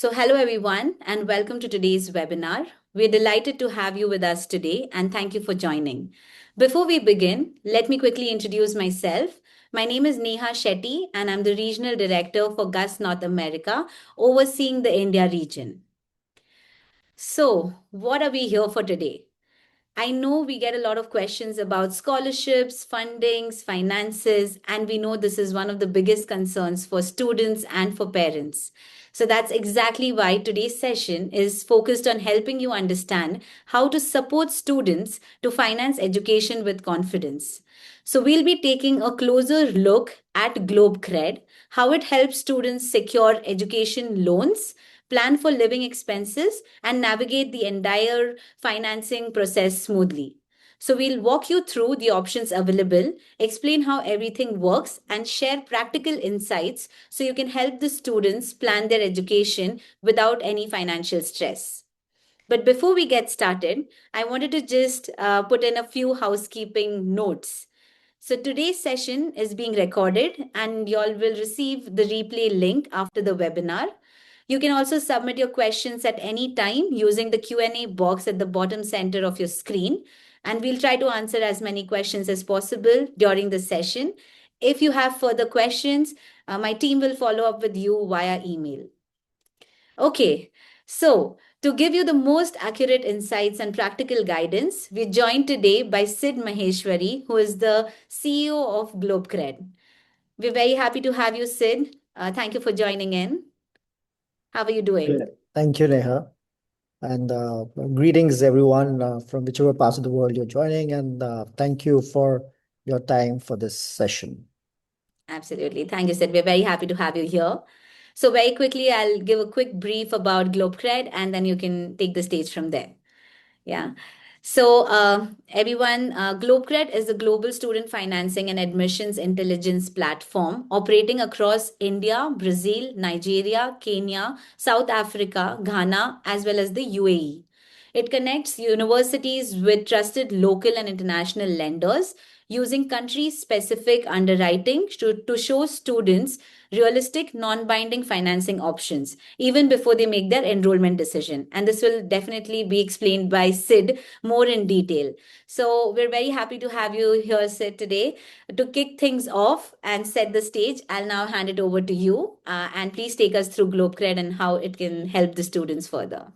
Hello everyone, and welcome to today's webinar. We're delighted to have you with us today, and thank you for joining. Before we begin, let me quickly introduce myself. My name is Neha Shetty, and I'm the Regional Director for GUS North America, overseeing the India region. So, what are we here for today? I know we get a lot of questions about scholarships, fundings, finances, and we know this is one of the biggest concerns for students and for parents. So that's exactly why today's session is focused on helping you understand how to support students to finance education with confidence. So we'll be taking a closer look at GlobCred, how it helps students secure education loans, plan for living expenses, and navigate the entire financing process smoothly. So, we'll walk you through the options available, explain how everything works, and share practical insights so you can help the students plan their education without any financial stress. But before we get started, I wanted to just put in a few housekeeping notes. So today's session is being recorded and y'all will receive the replay link after the webinar. You can also submit your questions at any time using the Q&A box at the bottom center of your screen, and we'll try to answer as many questions as possible during the session. If you have further questions, my team will follow up with you via email. Okay, so to give you the most accurate insights and practical guidance, we're joined today by Sid Maheshwari, who is the CEO of GlobCred. We're very happy to have you, Sid. Thank you for joining in. How are you doing? Thank you, Neha. And greetings, everyone, from whichever parts of the world you're joining. And thank you for your time for this session. Absolutely. Thank you, Sid. We're very happy to have you here. So, very quickly, I'll give a quick brief about GlobCred and then you can take the stage from there. Yeah. Everyone, GlobCred is a global student financing and admissions intelligence platform operating across India, Brazil, Nigeria, Kenya, South Africa, Ghana, as well as the UAE. It connects universities with trusted local and international lenders using country specific underwriting to show students realistic non binding financing options even before they make their enrollment decision. And this will definitely be explained by Sid more in detail. So, we're very happy to have you here, Sid, today. To kick things off and set the stage, I'll now hand it over to you. And please take us through GlobCred and how it can help the students further.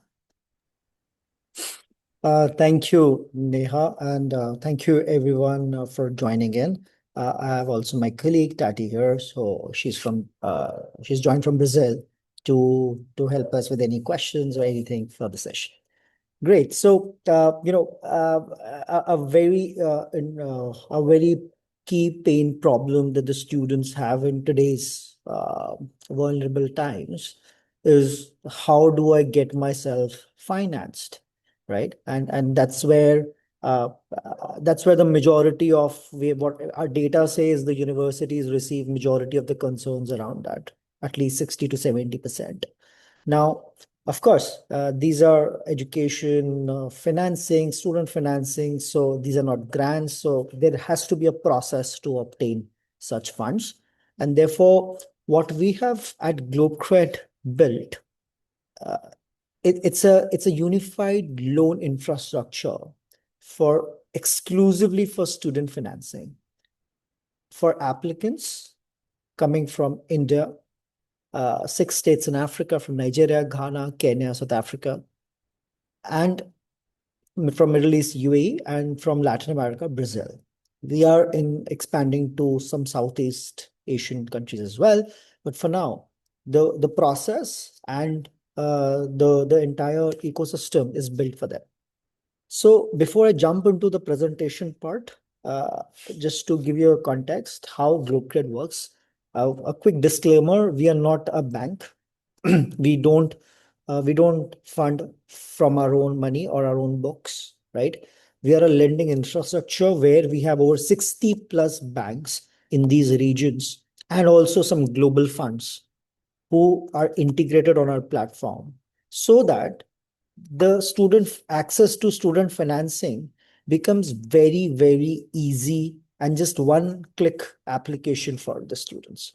Thank you, Neha, and thank you, everyone, for joining in. I have also my colleague Tati here, so she's joined from Brazil to help us with any questions or anything for the session. Great. So, a very key pain problem that the students have in today's vulnerable times is how do I get myself financed, right? And that's where the majority of what our data says the universities receive majority of the concerns around that, at least 60 to 70%. Now, of course, these are education financing, student financing. So these are not grants. So there has to be a process to obtain such funds. And therefore, what we have at GlobCred built, uh, it's a unified loan infrastructure for exclusively for student financing for applicants coming from India, 6 states in Africa, from Nigeria, Ghana, Kenya, South Africa, and from Middle East, UAE, and from Latin America, Brazil. We are in expanding to some Southeast Asian countries as well. But for now, the process and the entire ecosystem is built for them. So before I jump into the presentation part, uh, just to give you a context how GlobCred works, a quick disclaimer: we are not a bank. we don't we don't fund from our own money or our own books, right? We are a lending infrastructure where we have over 60 plus banks in these regions and also some global funds who are integrated on our platform so that the student access to student financing becomes very, very easy and just one click application for the students.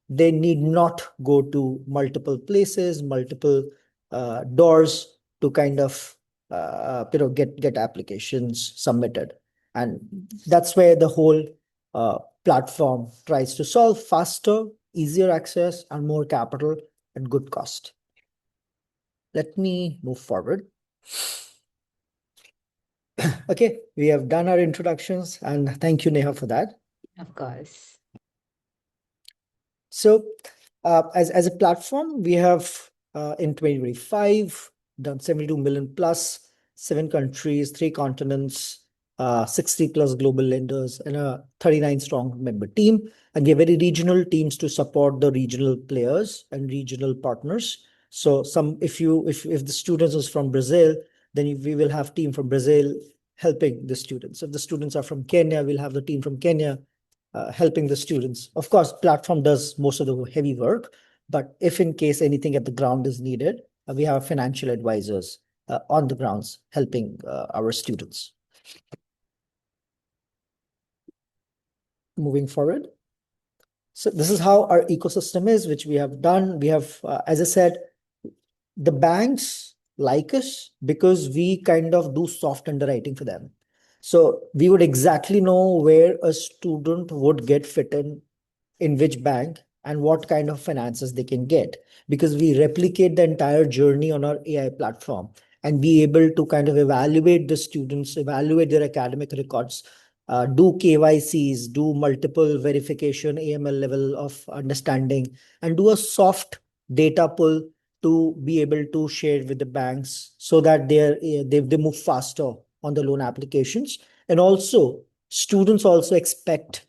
they need not go to multiple places, multiple doors to kind of get applications submitted. And that's where the whole platform tries to solve: faster, easier access, and more capital at good cost. Let me move forward. Okay, we have done our introductions, and thank you, Neha, for that. Of course. So, as a platform, we have in 2025 done 72 million plus, 7 countries, 3 continents, 60 plus global lenders, and a 39 strong member team. And we have very regional teams to support the regional players and regional partners. So, if the students is from Brazil, then we will have team from Brazil helping the students. If the students are from Kenya, we'll have the team from Kenya helping the students. Of course, platform does most of the heavy work, but if in case anything at the ground is needed, we have financial advisors on the grounds helping our students. Moving forward. So this is how our ecosystem is, which we have done. We have, as I said, the banks like us because we kind of do soft underwriting for them. So we would exactly know where a student would get fit in which bank and what kind of finances they can get, because we replicate the entire journey on our AI platform and be able to kind of evaluate the students, evaluate their academic records, do KYCs, do multiple verification, AML level of understanding, and do a soft data pull to be able to share with the banks so that they move faster on the loan applications. And also, students also expect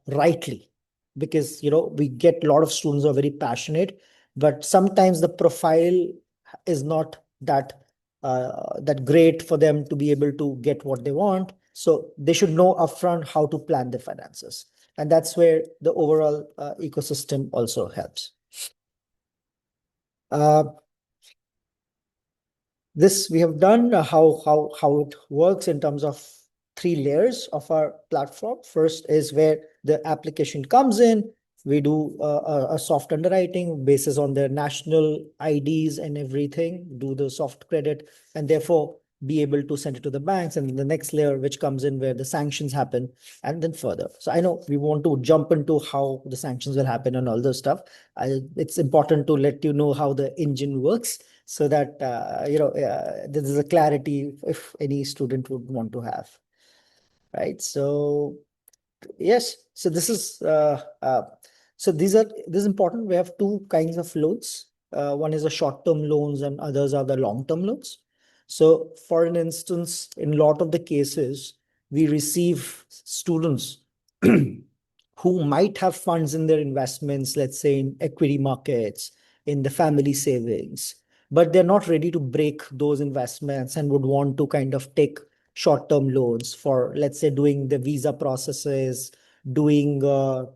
rightly, because we get a lot of students who are very passionate, but sometimes the profile is not that great for them to be able to get what they want. So they should know upfront how to plan their finances, and that's where the overall ecosystem also helps. Uh, this we have done how it works in terms of 3 layers of our platform. First is where the application comes in. We do a soft underwriting basis on their national IDs and everything, do the soft credit, and therefore be able to send it to the banks. And then the next layer, which comes in where the sanctions happen, and then further. So I know we want to jump into how the sanctions will happen and all those stuff. It's important to let you know how the engine works, so that there is a clarity if any student would want to have, right? So yes, so this is this is important. We have 2 kinds of loans. One is the short-term loans and others are the long-term loans. So for an instance, in a lot of the cases, we receive students who might have funds in their investments, let's say in equity markets, in the family savings, but they're not ready to break those investments and would want to kind of take short-term loans for, let's say, doing the visa processes, doing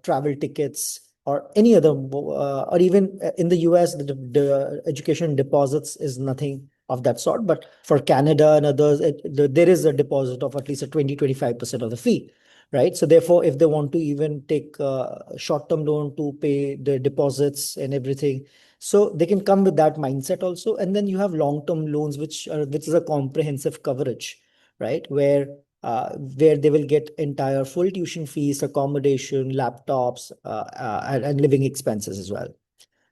travel tickets, or any other, or even in the US, the education deposits is nothing of that sort. But for Canada and others, there is a deposit of at least a 20-25% of the fee, right? So therefore, if they want to even take a short-term loan to pay the deposits and everything, so they can come with that mindset also. And then you have long-term loans, which is a comprehensive coverage, right? Where they will get entire full tuition fees, accommodation, laptops, and living expenses as well,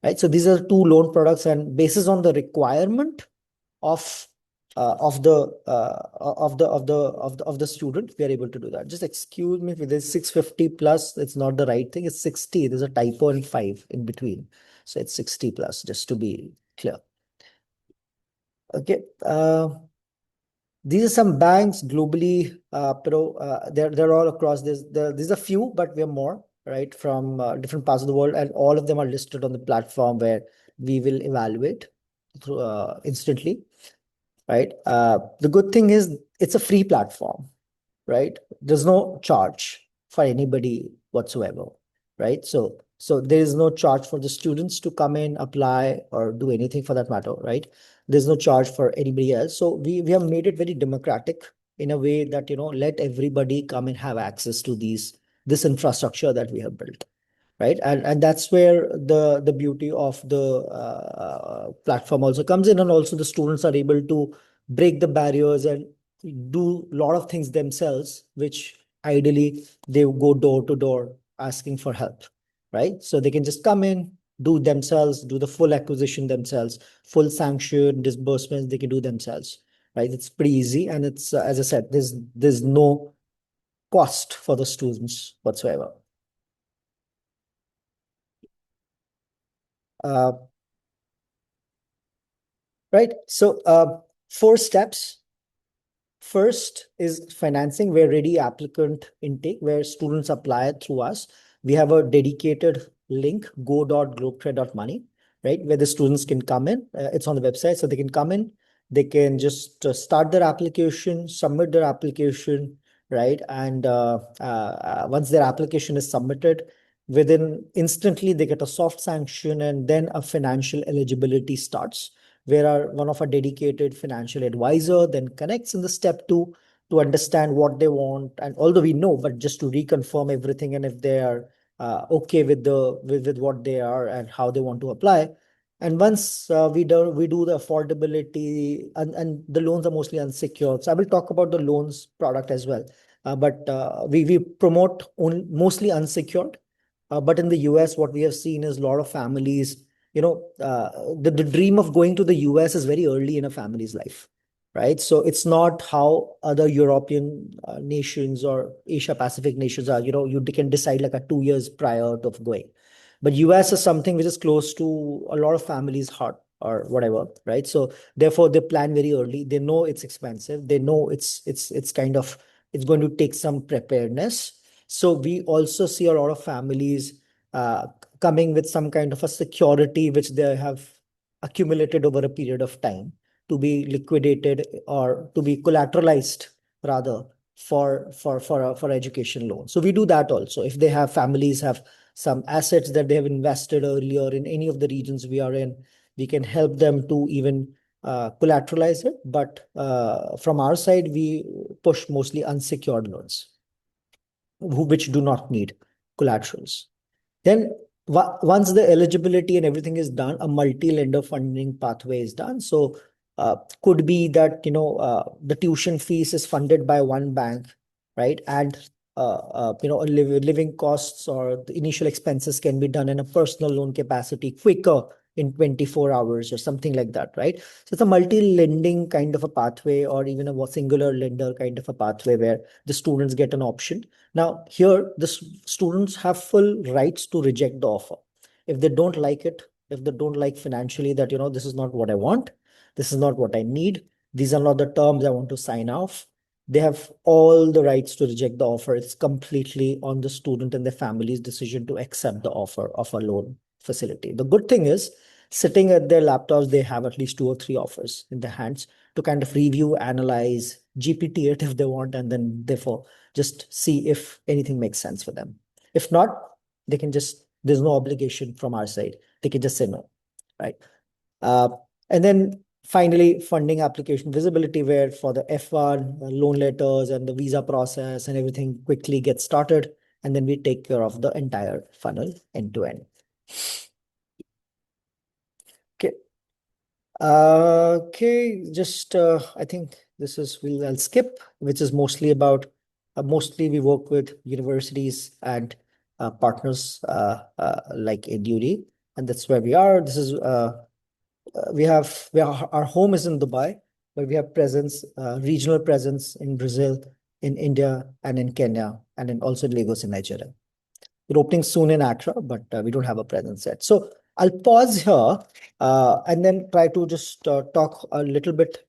right? So these are 2 loan products, and basis on the requirement of the student, we are able to do that. Just excuse me if it is 650 plus, it's not the right thing. It's 60. There's a typo and 5 in between, so it's 60 plus, just to be clear. Okay. These are some banks globally, they're all across this. These are few, but we have more, right, from different parts of the world, and all of them are listed on the platform where we will evaluate through instantly, right? The good thing is it's a free platform, right? There's no charge for anybody whatsoever, right? So there is no charge for the students to come in, apply, or do anything for that matter, right? There's no charge for anybody else. So we have made it very democratic in a way that, let everybody come and have access to this infrastructure that we have built. right? And that's where the beauty of the platform also comes in, and also the students are able to break the barriers and do a lot of things themselves, which ideally they go door to door asking for help, right? So they can just come in, do themselves, do the full acquisition themselves, full sanction disbursements they can do themselves, right? It's pretty easy, and it's as I said, there's no cost for the students whatsoever. Uh, right. So, four steps. First is financing, where ready applicant intake, where students apply through us. We have a dedicated link, go.globecred.money, right, where the students can come in. It's on the website, so they can come in. They can just start their application, submit their application, right? And once their application is submitted, within instantly they get a soft sanction, and then a financial eligibility starts, where one of our dedicated financial advisor then connects in the step two to understand what they want. And although we know, but just to reconfirm everything, and if they are okay with with what they are and how they want to apply. And once we do the affordability, and the loans are mostly unsecured. So I will talk about the loans product as well. But we promote mostly unsecured. But in the US, what we have seen is a lot of families, the dream of going to the US is very early in a family's life, right? So it's not how other European nations or Asia Pacific nations are. You can decide like a 2 years prior to going. But US is something which is close to a lot of families' heart or whatever, right? So therefore they plan very early. They know it's expensive. They know it's kind of it's going to take some preparedness. So we also see a lot of families uh, coming with some kind of a security which they have accumulated over a period of time to be liquidated or to be collateralized rather for education loans. So we do that also. If they have families have some assets that they have invested earlier in any of the regions we are in, we can help them to even collateralize it. But from our side, we push mostly unsecured loans, which do not need collaterals. Then once the eligibility and everything is done, a multi-lender funding pathway is done. So could be that the tuition fees is funded by one bank, right? And living costs or the initial expenses can be done in a personal loan capacity quicker in 24 hours or something like that, right? So it's a multi-lending kind of a pathway, or even a singular lender kind of a pathway where the students get an option. Now, here, the students have full rights to reject the offer. If they don't like it, if they don't like financially that, this is not what I want, this is not what I need, these are not the terms I want to sign off, they have all the rights to reject the offer. It's completely on the student and their family's decision to accept the offer of a loan facility. The good thing is, sitting at their laptops, they have at least 2 or 3 offers in their hands to kind of review, analyze, GPT it if they want, and then therefore just see if anything makes sense for them. If not, there's no obligation from our side. They can just say no, right? Uh, and then finally, funding application visibility, where for the F1, loan letters and the visa process and everything quickly gets started. And then we take care of the entire funnel end to end. Okay. Okay, just I think this is I'll skip, which is mostly about mostly we work with universities and partners like InUni, and that's where we are. This is our home is in Dubai, but we have presence regional presence in Brazil, in India, and in Kenya, and in also in Lagos in Nigeria. We're opening soon in Accra, but we don't have a presence yet. So I'll pause here and then try to just talk a little bit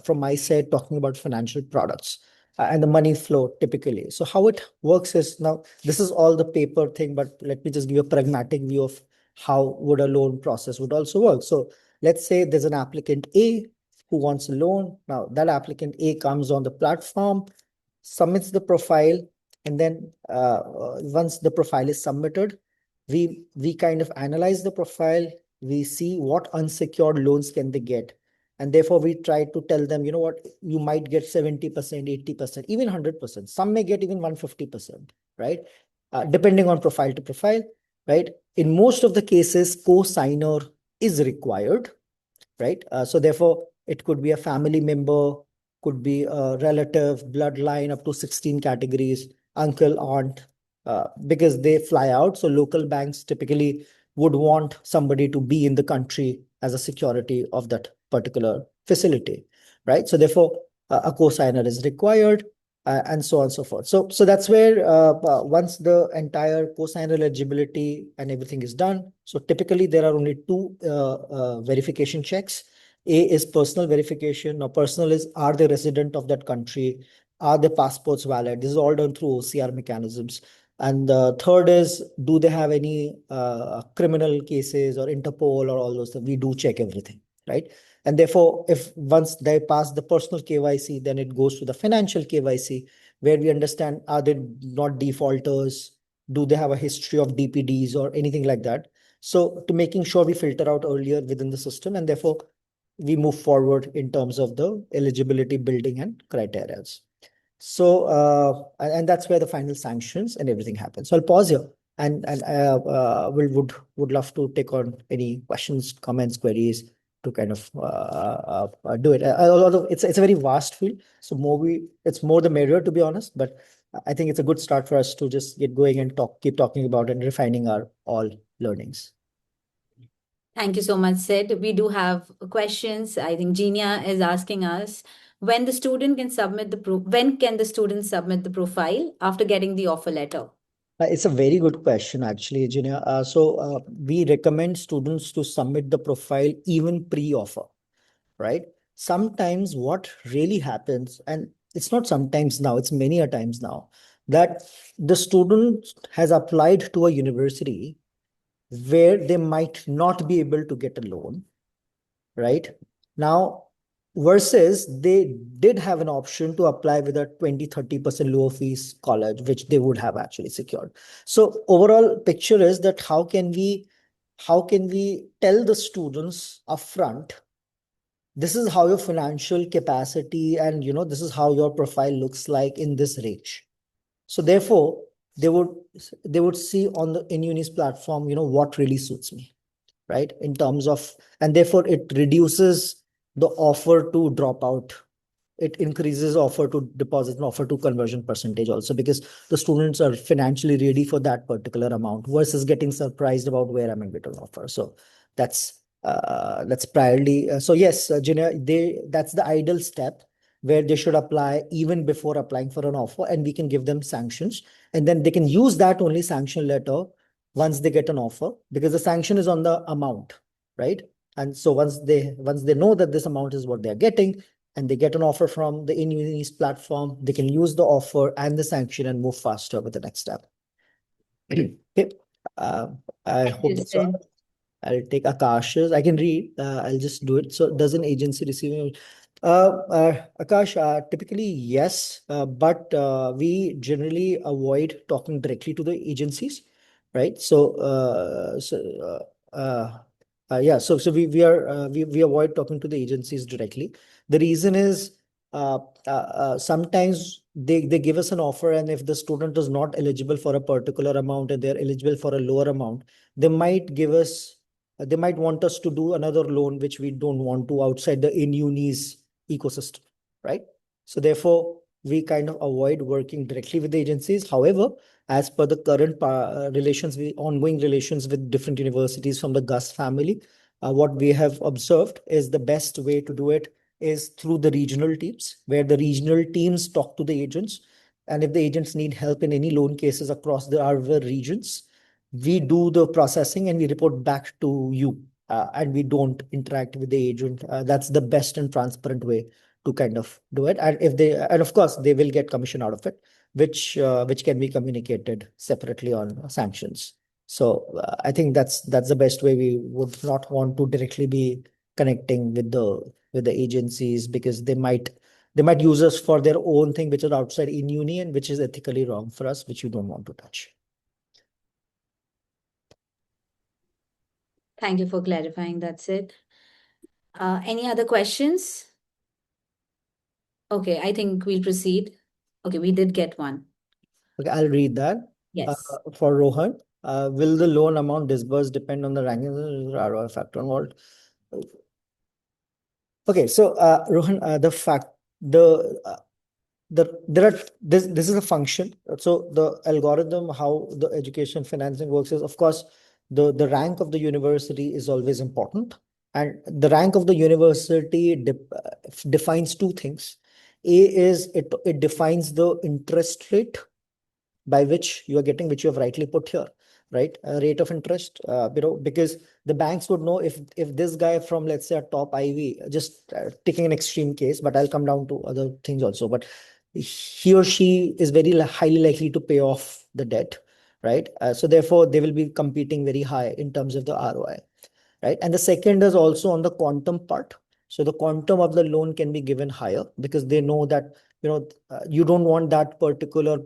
from my side, talking about financial products and the money flow typically. So how it works is, now this is all the paper thing, but let me just give you a pragmatic view of how would a loan process would also work. So let's say there's an applicant A who wants a loan. Now that applicant A comes on the platform, submits the profile, and then once the profile is submitted, we kind of analyze the profile. We see what unsecured loans can they get, and therefore we try to tell them, what, you might get 70%, 80%, even 100%. Some may get even 150%, right? Depending on profile to profile. right? In most of the cases, co-signer is required, right? So therefore, it could be a family member, could be a relative, bloodline up to 16 categories, uncle, aunt, because they fly out. So local banks typically would want somebody to be in the country as a security of that particular facility, right? So therefore, a co-signer is required. And so on and so forth. So that's where once the entire co-signer eligibility and everything is done. So typically there are only two verification checks. A is personal verification. Now, personal is, are they resident of that country? Are their passports valid? This is all done through OCR mechanisms. And the third is, do they have any criminal cases or Interpol or all those things? We do check everything, right? And therefore, if once they pass the personal KYC, then it goes to the financial KYC, where we understand, are they not defaulters? Do they have a history of DPDs or anything like that? So to making sure we filter out earlier within the system, and therefore we move forward in terms of the eligibility building and criteria. So, and that's where the final sanctions and everything happens. So I'll pause here and would love to take on any questions, comments, queries to kind of do it. Although it's a very vast field, so it's more the merrier, to be honest. But I think it's a good start for us to just get going and keep talking about and refining our all learnings. Thank you so much, Sid. We do have questions. I think Genia is asking us when the student can submit when can the student submit the profile after getting the offer letter? It's a very good question, actually, Engineer. We recommend students to submit the profile even pre-offer, right? Sometimes what really happens, and it's not sometimes now, it's many a times now, that the student has applied to a university where they might not be able to get a loan, right? Now, versus they did have an option to apply with a 20-30% lower fees college, which they would have actually secured. So overall picture is that how can we tell the students upfront, this is how your financial capacity and this is how your profile looks like in this range. So therefore, they would they would see on the InUni's platform, what really suits me, right? In terms of, and therefore it reduces the offer to drop out. It increases offer to deposit and offer to conversion percentage also, because the students are financially ready for that particular amount versus getting surprised about where I'm going to offer. So that's priority. So yes, that's the ideal step where they should apply even before applying for an offer, and we can give them sanctions, and then they can use that only sanction letter once they get an offer, because the sanction is on the amount, right? And so once they know that this amount is what they're getting, and they get an offer from the InUni's platform, they can use the offer and the sanction and move faster with the next step. Okay. Uh, I Thank you, hope that's all. Sid. I'll take Akash's. I can read. I'll just do it. So, does an agency receive? Akash, typically yes, but we generally avoid talking directly to the agencies, right? Yeah. So we avoid talking to the agencies directly. The reason is sometimes they give us an offer, and if the student is not eligible for a particular amount and they're eligible for a lower amount, they might give us they might want us to do another loan which we don't want to outside the InUni's ecosystem, right? So therefore, we kind of avoid working directly with the agencies. However, as per the current ongoing relations with different universities from the Gus family, what we have observed is the best way to do it is through the regional teams, where the regional teams talk to the agents. And if the agents need help in any loan cases across our regions, we do the processing and we report back to you, and we don't interact with the agent. That's the best and transparent way to kind of do it. And of course they will get commission out of it, which can be communicated separately on sanctions. So I think that's the best way. We would not want to directly be connecting with the agencies, because they might use us for their own thing, which is outside InUni, and which is ethically wrong for us, which you don't want to touch. Thank you for clarifying. That's it. Any other questions? Okay, I think we'll proceed. Okay, we did get one. Okay, I'll read that uh, Yes. for Rohan. Will the loan amount disbursed depend on the ranking ROI factor involved? Okay, so Rohan, there are this is a function. So the algorithm, how the education financing works is, of course, the rank of the university is always important, and the rank of the university defines two things. A is it defines the interest rate by which you are getting, which you have rightly put here, right? A rate of interest, because the banks would know if this guy from, let's say, a top Ivy, just taking an extreme case, but I'll come down to other things also, but he or she is very highly likely to pay off the debt, right? So therefore, they will be competing very high in terms of the ROI, right? And the second is also on the quantum part. So the quantum of the loan can be given higher because they know that you don't want that particular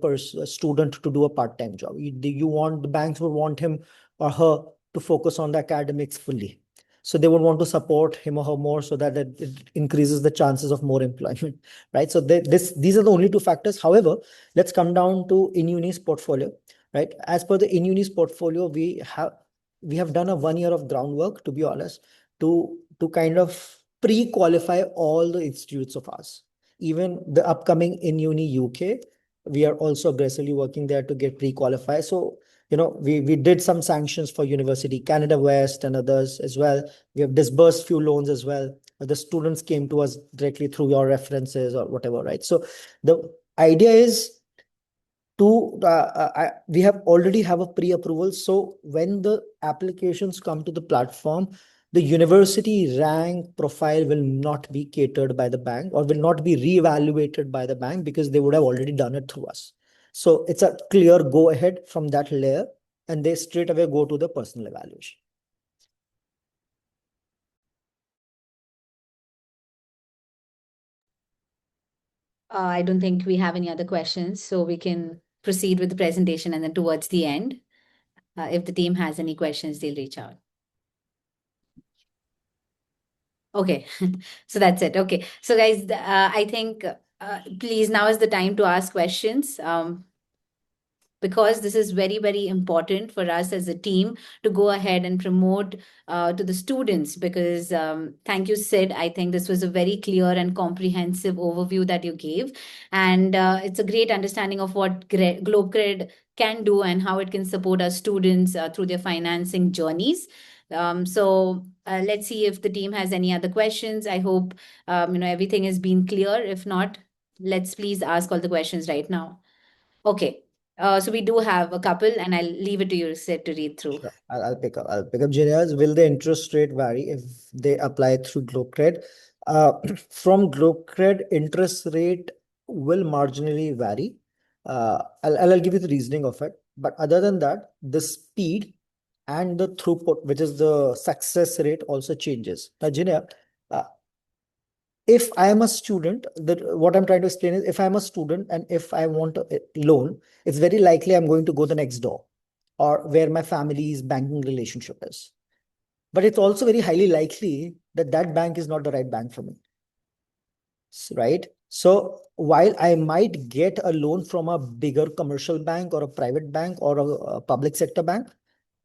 student to do a part-time job. You want, the banks would want him or her to focus on the academics fully. So they would want to support him or her more so that it increases the chances of more employment, right? So these are the only two factors. However, let's come down to InUni's portfolio, right? As per the InUni's portfolio, we have done a 1 year of groundwork, to be honest, to kind of pre-qualify all the institutes of ours. Even the upcoming InUni UK, we are also aggressively working there to get pre-qualified. So, we did some sanctions for University Canada West and others as well. We have disbursed few loans as well. The students came to us directly through your references or whatever, right? So the idea is we have already have a pre-approval. So when the applications come to the platform, the university rank profile will not be catered by the bank or will not be reevaluated by the bank because they would have already done it through us. So it's a clear go ahead from that layer, and they straight away go to the personal evaluation. I don't think we have any other questions, so we can proceed with the presentation, and then towards the end, if the team has any questions, they'll reach out. Okay, so that's it. Okay, so guys, I think please, now is the time to ask questions. Because this is very, very important for us as a team to go ahead and promote to the students. Because thank you, Sid. I think this was a very clear and comprehensive overview that you gave. And it's a great understanding of what GlobCred can do and how it can support our students through their financing journeys. So let's see if the team has any other questions. I hope everything has been clear. If not, let's please ask all the questions right now. Okay. So we do have a couple, and I'll leave it to you, Sid, to read through. Sure. I'll pick up Jinias. Will the interest rate vary if they apply through GlobCred? From GlobCred, interest rate will marginally vary. I'll give you the reasoning of it. But other than that, the speed and the throughput, which is the success rate, also changes. Now, Jinia, uh, if I am a student, what I'm trying to explain is if I'm a student and if I want a loan, it's very likely I'm going to go the next door or where my family's banking relationship is. But it's also very highly likely that that bank is not the right bank for me, right? So while I might get a loan from a bigger commercial bank or a private bank or a public sector bank,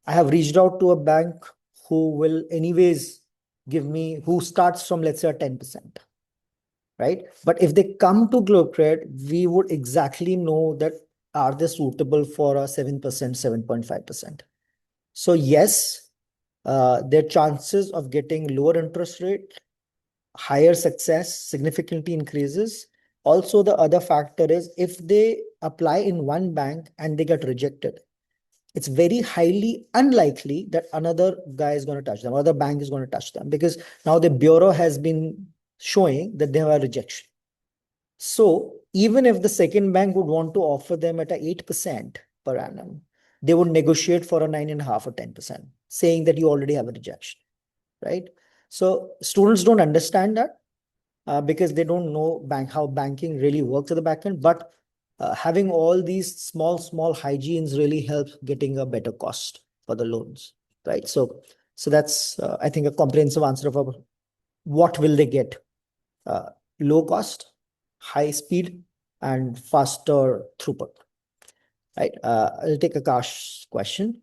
I have reached out to a bank who will anyways give me, who starts from, let's say, a 10%. Right? But if they come to GlobCred, we would exactly know that are they suitable for a 7%, 7.5%. So yes, their chances of getting lower interest rate, higher success significantly increases. Also, the other factor is if they apply in one bank and they get rejected, it's very highly unlikely that another guy is going to touch them, other bank is going to touch them because now the bureau has been showing that they have a rejection. So even if the second bank would want to offer them at a 8% per annum, they would negotiate for a 9.5 or 10%, saying that you already have a rejection, right? So students don't understand that because they don't know how banking really works at the back end. But having all these small hygienes really helps getting a better cost for the loans, right? So that's I think a comprehensive answer of what will they get. Uh, Low cost, high speed, and faster throughput. Right. I'll take Akash's question.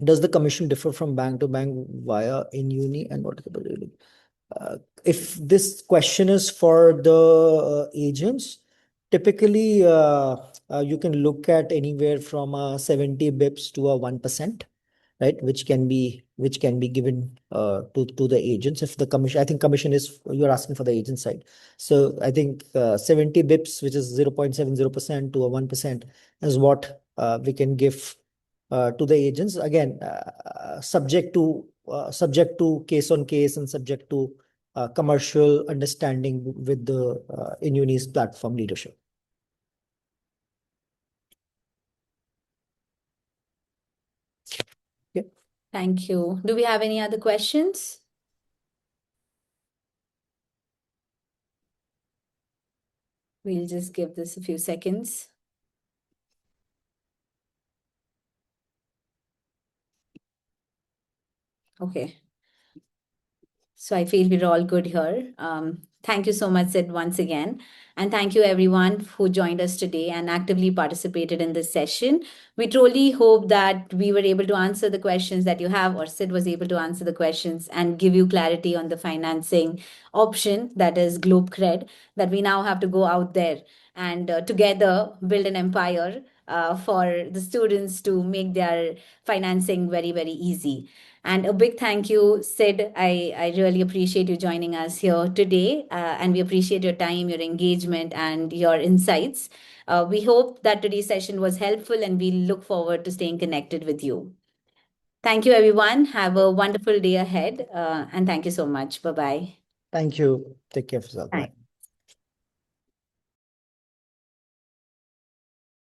Does the commission differ from bank to bank via InUni, and what is the if this question is for the agents, typically you can look at anywhere from 70 bips to a 1%, right? Which can be given to the agents. If the commission, I think commission is, you're asking for the agent side. So I think 70 bips, which is 0.70% to a 1%, is what we can give to the agents. Again, subject to case on case and subject to commercial understanding with the InUni's platform leadership. Okay. Thank you. Do we have any other questions? We'll just give this a few seconds. Okay. So I feel we're all good here. Thank you so much, Sid, once again. And thank you, everyone who joined us today and actively participated in this session. We truly hope that we were able to answer the questions that you have, or Sid was able to answer the questions and give you clarity on the financing option that is GlobCred, that we now have to go out there and together build an empire for the students to make their financing very, very easy. And a big thank you, Sid. I really appreciate you joining us here today. And we appreciate your time, your engagement, and your insights. We hope that today's session was helpful and we look forward to staying connected with you. Thank you, everyone. Have a wonderful day ahead. And thank you so much. Bye bye. Thank you. Take care of yourself. Bye. Thanks.